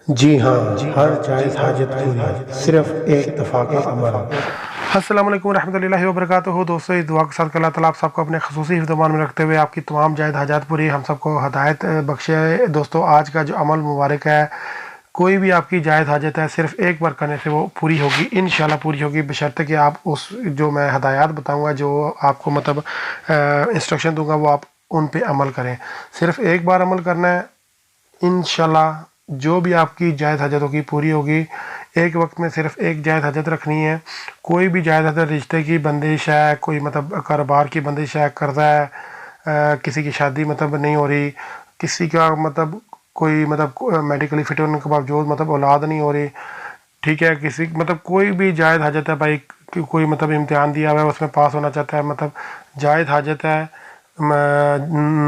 جی ہاں، ہر جائز حاجت پوری، صرف ایک دفعہ کا عمل۔ السلام علیکم ورحمۃ اللہ وبرکاتہ۔ دوستو، اس دعا کے ساتھ کہ اللہ تعالیٰ آپ سب کو اپنے خصوصی حفظ میں رکھتے ہوئے آپ کی تمام جائز حاجات پوری ہم سب کو ہدایت بخشے۔ دوستو، آج کا جو عمل مبارک ہے، کوئی بھی آپ کی جائز حاجت ہے صرف ایک بار کرنے سے وہ پوری ہوگی، انشاءاللہ پوری ہوگی، بشرطے کہ آپ اس جو میں ہدایات بتاؤں گا، جو آپ کو مطلب انسٹرکشن دوں گا، وہ آپ ان پہ عمل کریں۔ صرف ایک بار عمل کرنا ہے، انشاءاللہ جو بھی آپ کی جائز حاجت ہوگی پوری ہوگی۔ ایک وقت میں صرف ایک جائز حاجت رکھنی ہے۔ کوئی بھی جائز حاجت، رشتے کی بندش ہے، کوئی مطلب کاروبار کی بندش ہے، قرضہ ہے، کسی کی شادی مطلب نہیں ہو رہی، کسی کا مطلب کوئی مطلب میڈیکلی فٹ ہونے کے باوجود مطلب اولاد نہیں ہو رہی، ٹھیک ہے، کسی مطلب کوئی بھی جائز حاجت ہے بھائی، کوئی مطلب امتحان دیا ہوا ہے اس میں پاس ہونا چاہتا ہے، مطلب جائز حاجت ہے،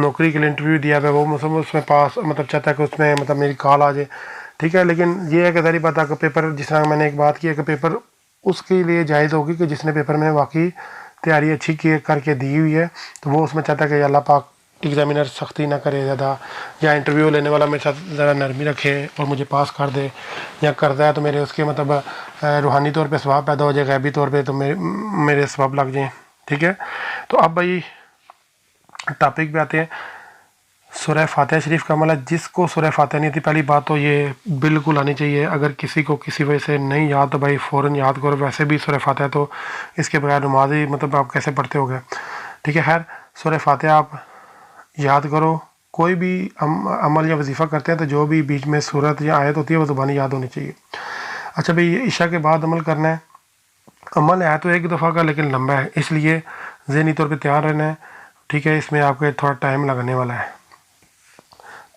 نوکری کے لیے انٹرویو دیا ہوا ہے، وہ مطلب اس میں پاس مطلب چاہتا ہے کہ اس میں مطلب میری کال آ جائے، ٹھیک ہے۔ لیکن یہ ہے کہ ظاہری بات ہے کہ پیپر، جس طرح میں نے ایک بات کی ہے کہ پیپر اس کے لیے جائز ہوگی کہ جس نے پیپر میں واقعی تیاری اچھی کر کے دی ہوئی ہے، تو وہ اس میں چاہتا ہے کہ اللہ پاک ایگزامینر سختی نہ کرے زیادہ، یا انٹرویو لینے والا میرے ساتھ ذرا نرمی رکھے اور مجھے پاس کر دے، یا کرتا ہے تو میرے اس کے مطلب روحانی طور پہ ثواب پیدا ہو جائے، غیبی طور پہ تو میرے ثواب لگ جائیں، ٹھیک ہے۔ تو اب بھائی ٹاپک پہ آتے ہیں۔ سورہ فاتحہ شریف کا عمل ہے۔ جس کو سورہ فاتحہ نہیں آتی، پہلی بات تو یہ بالکل آنی چاہیے۔ اگر کسی کو کسی وجہ سے نہیں یاد تو بھائی فوراً یاد کرو۔ ویسے بھی سورہ فاتحہ تو اس کے بغیر نماز ہی مطلب آپ کیسے پڑھتے ہو گے، ٹھیک ہے۔ خیر، سورہ فاتحہ آپ یاد کرو۔ کوئی بھی عمل یا وظیفہ کرتے ہیں تو جو بھی بیچ میں صورت یا آیت ہوتی ہے وہ زبانی یاد ہونی چاہیے۔ اچھا بھائی، عشاء کے بعد عمل کرنا ہے۔ عمل ہے تو ایک دفعہ کا لیکن لمبا ہے، اس لیے ذہنی طور پہ تیار رہنا ہے، ٹھیک ہے۔ اس میں آپ کو تھوڑا ٹائم لگنے والا ہے۔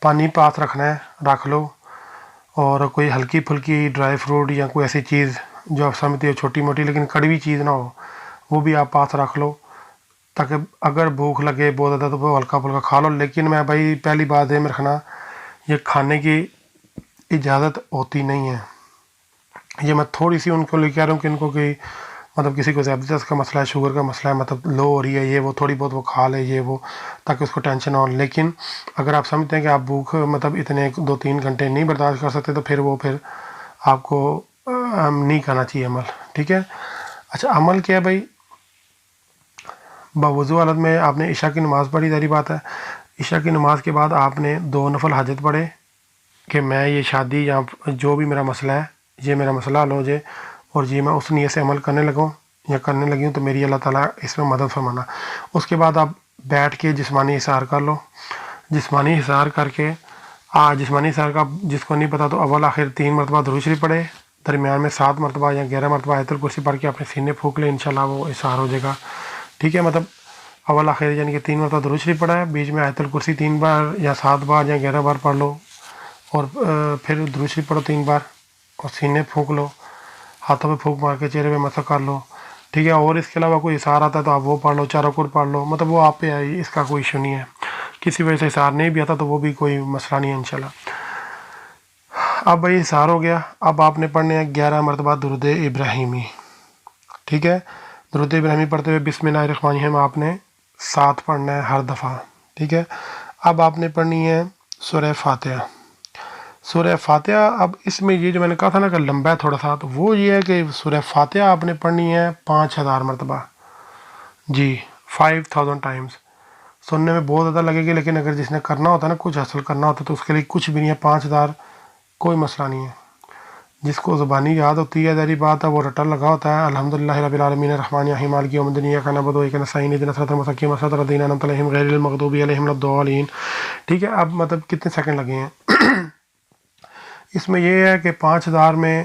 پانی پاس رکھنا ہے، رکھ لو، اور کوئی ہلکی پھلکی ڈرائی فروٹ یا کوئی ایسی چیز جو آپ سمجھتے ہو چھوٹی موٹی لیکن کڑوی چیز نہ ہو، وہ بھی آپ پاس رکھ لو، تاکہ اگر بھوک لگے بہت زیادہ تو وہ ہلکا پھلکا کھا لو۔ لیکن میں بھائی پہلی بات یہ میں رکھنا، یہ کھانے کی اجازت ہوتی نہیں ہے۔ یہ میں تھوڑی سی ان کو لے کے آ رہا ہوں کہ ان کو کہ مطلب کسی کو ذیابیطس کا مسئلہ ہے، شوگر کا مسئلہ ہے، مطلب لو ہو رہی ہے، یہ وہ تھوڑی بہت وہ کھا لے، یہ وہ، تاکہ اس کو ٹینشن نہ ہو۔ لیکن اگر آپ سمجھتے ہیں کہ آپ بھوک مطلب اتنے 2-3 گھنٹے نہیں برداشت کر سکتے، تو پھر آپ کو نہیں کرنا چاہیے عمل، ٹھیک ہے۔ اچھا، عمل کیا ہے بھائی؟ باوضو حالت میں آپ نے عشاء کی نماز پڑھی، ظاہری بات ہے۔ عشاء کی نماز کے بعد آپ نے 2 نفل حاجت پڑھے کہ میں یہ شادی یا جو بھی میرا مسئلہ ہے، یہ میرا مسئلہ حل ہو جائے، اور یہ میں اس نیت سے عمل کرنے لگوں یا کرنے لگی ہوں، تو میری اللہ تعالیٰ اس میں مدد فرمانا۔ اس کے بعد آپ بیٹھ کے جسمانی حصار کر لو۔ جسمانی حصار کر کے جسمانی حصار کا جس کو نہیں پتہ تو اول آخر 3 مرتبہ درود شریف پڑھے، درمیان میں 7 مرتبہ یا 11 مرتبہ آیت الکرسی پڑھ کے اپنے سینے پھونک لے، انشاءاللہ وہ حصار ہو جائے گا، ٹھیک ہے۔ مطلب اول آخر یعنی کہ 3 مرتبہ درود شریف پڑھا ہے، بیچ میں آیت الکرسی 3 بار یا 7 بار یا 11 بار پڑھ لو، اور پھر درود شریف پڑھو 3 بار، اور سینے پھونک لو، ہاتھوں پہ پھونک مار کے چہرے پہ مسح کر لو، ٹھیک ہے۔ اور اس کے علاوہ کوئی حصار آتا ہے تو آپ وہ پڑھ لو، 4 رکوع پڑھ لو، مطلب وہ آپ پہ آئی، اس کا کوئی ایشو نہیں ہے۔ کسی وجہ سے حصار نہیں بھی آتا تو وہ بھی کوئی مسئلہ نہیں ہے انشاءاللہ۔ اب بھائی حصار ہو گیا، اب آپ نے پڑھنے ہیں 11 مرتبہ درود ابراہیمی، ٹھیک ہے۔ درود ابراہیمی پڑھتے ہوئے بسم اللہ الرحمن الرحیم آپ نے 7 پڑھنا ہے ہر دفعہ، ٹھیک ہے۔ اب آپ نے پڑھنی ہے سورہ فاتحہ۔ سورہ فاتحہ، اب اس میں یہ جو میں نے کہا تھا نا کہ لمبا ہے تھوڑا سا، تو وہ یہ ہے کہ سورہ فاتحہ آپ نے پڑھنی ہے 5000 مرتبہ، جی 5000 ٹائمز۔ سننے میں بہت زیادہ لگے گی، لیکن اگر جس نے کرنا ہوتا ہے نا، کچھ حاصل کرنا ہوتا ہے، تو اس کے لیے کچھ بھی نہیں ہے، 5000 کوئی مسئلہ نہیں ہے۔ جس کو زبانی یاد ہوتی ہے، ظاہری بات ہے وہ رٹا لگا ہوتا ہے، الحمدللہ رب العالمین الرحمن الرحیم مالک یوم الدین ایاک نعبد و ایاک نستعین اهدنا الصراط المستقیم صراط الذین انعمت علیہم غیر المغضوب علیہم ولا الضالین، ٹھیک ہے۔ اب مطلب کتنے سیکنڈ لگے ہیں؟ اس میں یہ ہے کہ 5000 میں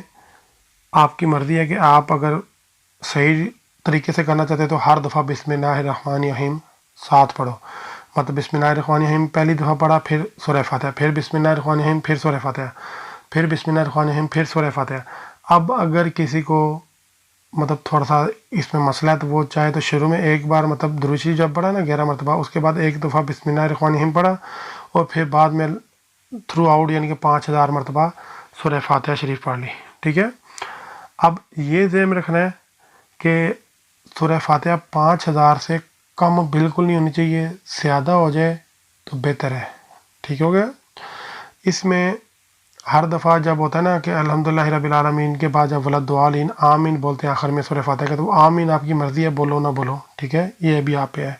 آپ کی مرضی ہے کہ آپ اگر صحیح طریقے سے کرنا چاہتے ہیں تو ہر دفعہ بسم اللہ الرحمن الرحیم 7 پڑھو، مطلب بسم اللہ الرحمن الرحیم پہلی دفعہ پڑھا، پھر سورہ فاتحہ، پھر بسم اللہ الرحمن الرحیم، پھر سورہ فاتحہ، پھر بسم اللہ الرحمن الرحیم، پھر سورہ فاتحہ۔ اب اگر کسی کو مطلب تھوڑا سا اس میں مسئلہ ہے تو وہ چاہے تو شروع میں ایک بار مطلب درود شریف جب پڑھا نا 11 مرتبہ، اس کے بعد ایک دفعہ بسم اللہ الرحمن الرحیم پڑھا، اور پھر بعد میں تھرو آؤٹ یعنی کہ 5000 مرتبہ سورہ فاتحہ شریف پڑھ لی، ٹھیک ہے۔ اب یہ ذہن میں رکھنا ہے کہ سورہ فاتحہ 5000 سے کم بالکل نہیں ہونی چاہیے، زیادہ ہو جائے تو بہتر ہے، ٹھیک ہو گیا۔ اس میں ہر دفعہ جب ہوتا ہے نا کہ الحمدللہ رب العالمین کے بعد جب ولدالین آمین بولتے ہیں آخر میں سورہ فاتحہ کا، تو آمین آپ کی مرضی ہے، بولو نہ بولو، ٹھیک ہے، یہ بھی آپ پہ ہے۔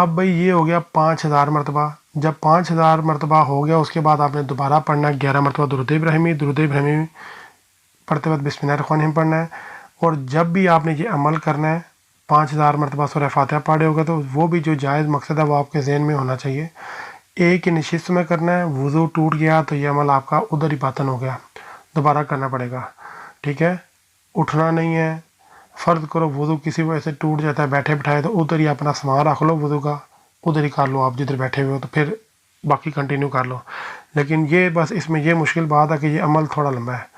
اب بھائی یہ ہو گیا 5000 مرتبہ۔ جب 5000 مرتبہ ہو گیا اس کے بعد آپ نے دوبارہ پڑھنا ہے 11 مرتبہ درود ابراہیمی۔ درود ابراہیمی پڑھتے وقت بسم اللہ الرحمن الرحیم پڑھنا ہے، اور جب بھی آپ نے یہ عمل کرنا ہے 5000 مرتبہ سورہ فاتحہ پڑھے ہوگا تو وہ بھی جو جائز مقصد ہے وہ آپ کے ذہن میں ہونا چاہیے۔ ایک ہی نشست میں کرنا ہے، وضو ٹوٹ گیا تو یہ عمل آپ کا ادھر ہی باطن ہو گیا، دوبارہ کرنا پڑے گا، ٹھیک ہے، اٹھنا نہیں ہے۔ فرض کرو وضو کسی وجہ سے ٹوٹ جاتا ہے بیٹھے بٹھائے، تو ادھر ہی اپنا سامان رکھ لو وضو کا، ادھر ہی کر لو آپ جدھر بیٹھے ہوئے ہو، تو پھر باقی کنٹینیو کر لو۔ لیکن یہ بس اس میں یہ مشکل بات ہے کہ یہ عمل تھوڑا لمبا ہے،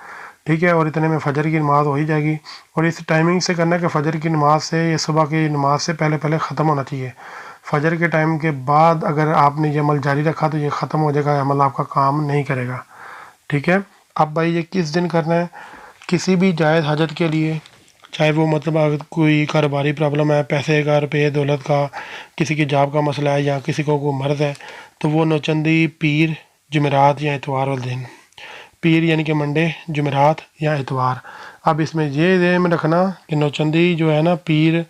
ٹھیک ہے، اور اتنے میں فجر کی نماز ہو ہی جائے گی، اور اس ٹائمنگ سے کرنا ہے کہ فجر کی نماز سے یا صبح کی نماز سے پہلے ختم ہونا چاہیے۔ فجر کے ٹائم کے بعد اگر آپ نے یہ عمل جاری رکھا تو یہ ختم ہو جائے گا، عمل آپ کا کام نہیں کرے گا، ٹھیک ہے۔ اب بھائی یہ کس دن کرنا ہے؟ کسی بھی جائز حاجت کے لیے، چاہے وہ مطلب اگر کوئی کاروباری پرابلم ہے، پیسے کا، روپے دولت کا، کسی کی جاب کا مسئلہ ہے، یا کسی کو کوئی مرض ہے، تو وہ نوچندی پیر، جمعرات یا اتوار والے دن، پیر یعنی کہ منڈے، جمعرات یا اتوار۔ اب اس میں یہ ذہن میں رکھنا کہ نوچندی جو ہے نا پیر،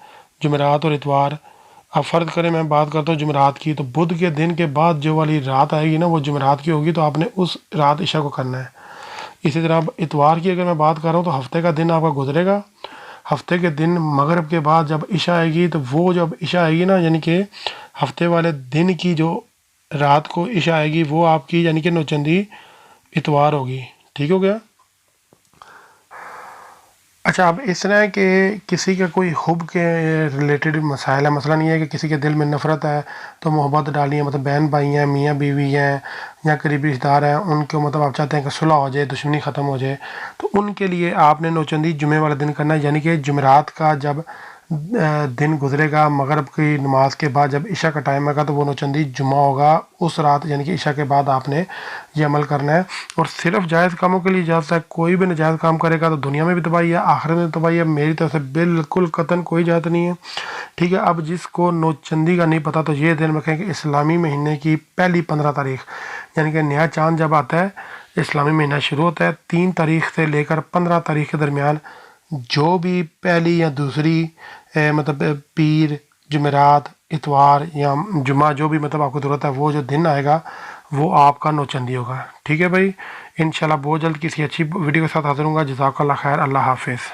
جمعرات اور اتوار، اب فرض کریں میں بات کرتا ہوں جمعرات کی، تو بدھ کے دن کے بعد جو والی رات آئے گی نا وہ جمعرات کی ہوگی، تو آپ نے اس رات عشاء کو کرنا ہے۔ اسی طرح اتوار کی اگر میں بات کر رہا ہوں تو ہفتے کا دن آپ کا گزرے گا، ہفتے کے دن مغرب کے بعد جب عشاء آئے گی، تو وہ جب عشاء آئے گی نا یعنی کہ ہفتے والے دن کی جو رات کو عشاء آئے گی وہ آپ کی یعنی کہ نوچندی اتوار ہوگی، ٹھیک ہو گیا۔ اچھا، اب اس طرح ہے کہ کسی کا کوئی حب کے ریلیٹڈ مسائل ہے، مسئلہ نہیں ہے کہ کسی کے دل میں نفرت ہے تو محبت ڈالی ہے، مطلب بہن بھائی ہیں، میاں بیوی ہیں، یا قریبی رشتہ دار ہیں، ان کو مطلب آپ چاہتے ہیں کہ صلح ہو جائے، دشمنی ختم ہو جائے، تو ان کے لیے آپ نے نوچندی جمعے والے دن کرنا ہے، یعنی کہ جمعرات کا جب دن گزرے گا، مغرب کی نماز کے بعد جب عشاء کا ٹائم آئے گا تو وہ نوچندی جمعہ ہوگا، اس رات یعنی کہ عشاء کے بعد آپ نے یہ عمل کرنا ہے۔ اور صرف جائز کاموں کے لیے اجازت ہے، کوئی بھی ناجائز کام کرے گا تو دنیا میں بھی تباہی ہے، آخرت میں تباہی ہے، میری طرف سے بالکل قطعاً کوئی اجازت نہیں ہے، ٹھیک ہے۔ اب جس کو نوچندی کا نہیں پتہ تو یہ ذہن رکھیں کہ اسلامی مہینے کی پہلی 15 تاریخ یعنی کہ نیا چاند جب آتا ہے، اسلامی مہینہ شروع ہوتا ہے 3 تاریخ سے لے کر 15 تاریخ کے درمیان، جو بھی پہلی یا دوسری مطلب پیر، جمعرات، اتوار یا جمعہ جو بھی مطلب آپ کو ضرورت ہے، وہ جو دن آئے گا وہ آپ کا نوچندی ہوگا، ٹھیک ہے بھائی۔ انشاءاللہ بہت جلد کسی اچھی ویڈیو کے ساتھ حاضر ہوں گا۔ جزاک اللہ خیر، اللہ حافظ۔